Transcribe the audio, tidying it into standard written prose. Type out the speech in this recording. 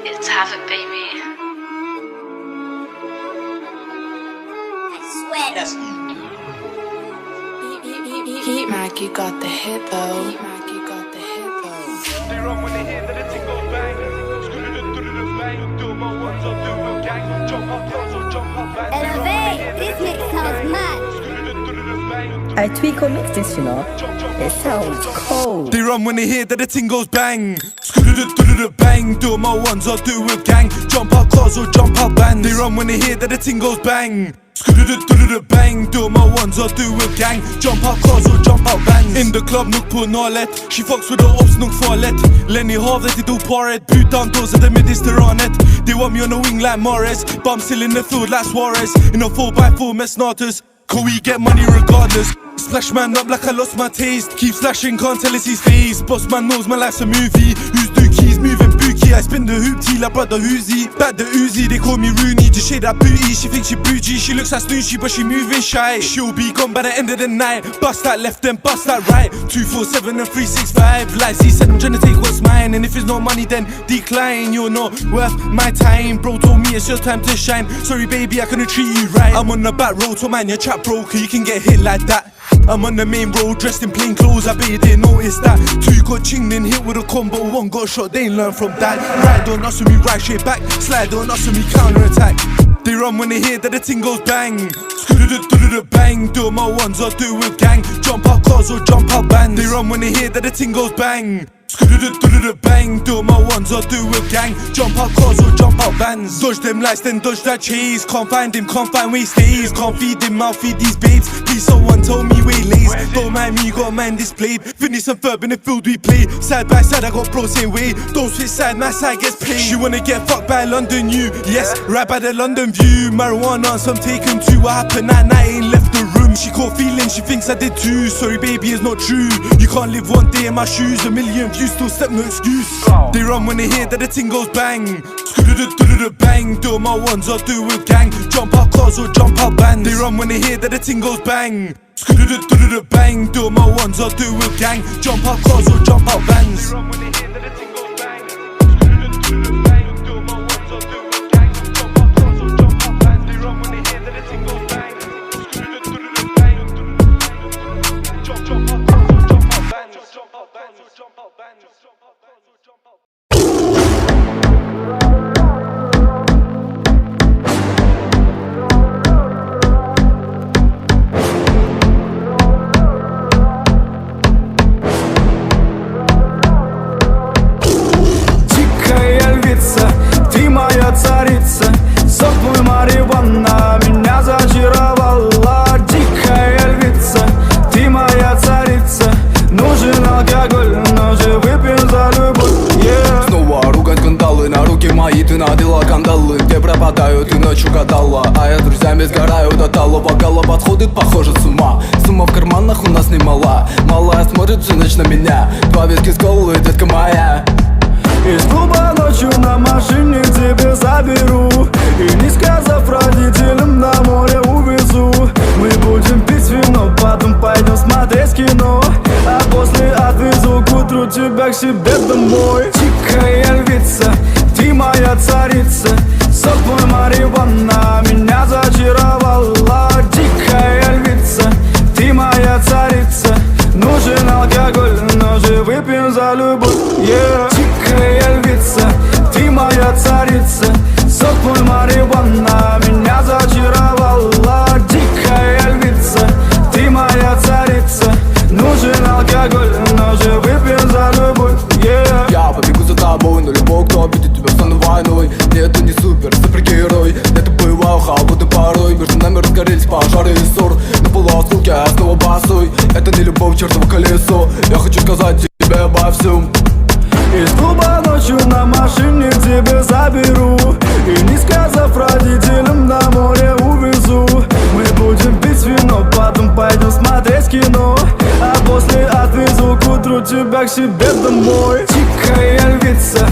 It's havoc, baby. I swear. Yes. Heat Mac, you got the hit though. Heat Mac, you got the hit though. They run when they hear that the ting goes bang. Screw-do-do-do-do-do bang. Do my ones or do a gang. Jump up close or jump up bang. Elevate, this mix sounds mad. Screw-do-do-do-do-do bang. I tweak or mix this, you know. It sounds cold. They run when they hear that the ting goes bang. Screw-do-do-do-do bang. Do my ones or do a gang. Jump up cars or jump up bands. They run when they hear that the ting goes bang. Screw-do-do-do-do bang. Do my ones or do a gang. Jump up cars or jump up bands. In the club, nuk på nalet. She fucks with the ops, nuk farligt. Lenny havet i doparet. Putan dåser det mediterranet. They want me on the wing like Morris. But I'm still in the field like Suarez. In a 4x4 med snatus. Can we get money regardless? Splash man up like I lost my taste. Keep slashing, can't tell it's his face. Boss man knows my life's a movie. Who's dookies, moving bookie. I spin the hoopty like brother Uzi. Back the Uzi, they call me Rooney. Just shade that booty, she thinks she bougie. She looks like Snoochie, but she moving shy. She'll be gone by the end of the night. Bust that left, then bust that right. 247 and 365. Like he said, I'm trying to take what's mine. And if it's no money, then decline. You're not worth my time. Bro told me it's your time to shine. Sorry baby, I couldn't treat you right. I'm on the back road, so man, your chat broke. You can get hit like that. I'm on the main road, dressed in plain clothes. I bet you didn't notice that. Two got chinged in, hit with a combo. One got shot, they ain't learn from that. Ride on us when we ride straight back. Slide on us when we counter attack. They run when they hear that the ting goes bang. Screw-do-do-do-do bang. Do my ones or do a gang. Jump up cars or jump up bands. They run when they hear that the ting goes bang. Screw-do-do-do-do bang. Do my ones or do a gang. Jump up cars or jump up bands. Dodge them lights, then dodge that chase. Can't find him, can't find where he stays. Can't feed him, I'll feed these babes. Please someone tell me where he lays. Don't mind me, got a man displayed. Finish some verb in the field we play. Side by side, I got bro same way. Don't switch side, my side gets played. She wanna get fucked by London U. Yes, right by the London view. Marijuana, some taken too. What happened that night, ain't left the room. She caught feelings, she thinks I did too. Sorry baby, it's not true. You can't live one day in my shoes. A million views, still step, no excuse. They run when they hear that the ting goes bang. Screw-do-do-do-do bang. Do my ones or do a gang. Jump up cars or jump up bands. They run when they hear that the ting goes bang. Screw-do-do-do-do bang. Do my ones or do a gang. Jump up cars or jump up bands. They run when they hear that the ting goes bang. Screw-do-do-do-do bang. Do my ones or do a gang. Jump up cars or jump up bands. They run when they hear that the ting goes bang. Screw-do-do-do-do bang. Jump up cars or jump up bands. Jump up bands or jump up bands. Ты моя царица, сок твой марихуана меня зачаровала. Дикая львица, ты моя царица. Нужен алкоголь, но же выпьем за любовь, yeah. Снова ругань скандалы, на руки мои ты надела кандалы. Где пропадаю, ты ночью гадала, а я с друзьями сгораю до талого. Бокала подходит, похоже с ума. Сумма в карманах у нас немала. Малая смотрит всю ночь на меня. Два виски с колой, детка моя. Из клуба ночью на машине к тебе заберу. И не сказав родителям, на море увезу. Мы будем пить вино, потом пойдем смотреть кино. А после отвезу к утру тебя к себе домой. Дикая львица, ты моя царица. Сок твой марихуана меня зачаровала. Дикая львица, ты моя царица. Нужен алкоголь, но же выпьем за любовь, yeah. Дикая львица, ты моя царица. Сок твой марихуана меня зачаровала. Дикая львица, ты моя царица. Нужен алкоголь, но же выпьем за любовь, yeah. Я побегу за тобой, но любой, кто обидит тебя, стану войной. Нет, ты не супергерой. Это бываю холодный порой. Между нами разгорелись пожары и ссор. На полуосколке я снова босой. Это не любовь, чертово колесо. Я хочу сказать тебе обо всем. Из клуба ночью на машине к тебе заберу. И не сказав родителям, на море увезу. Мы будем пить вино, потом пойдем смотреть кино. А после отвезу к утру тебя к себе домой. Дикая львица,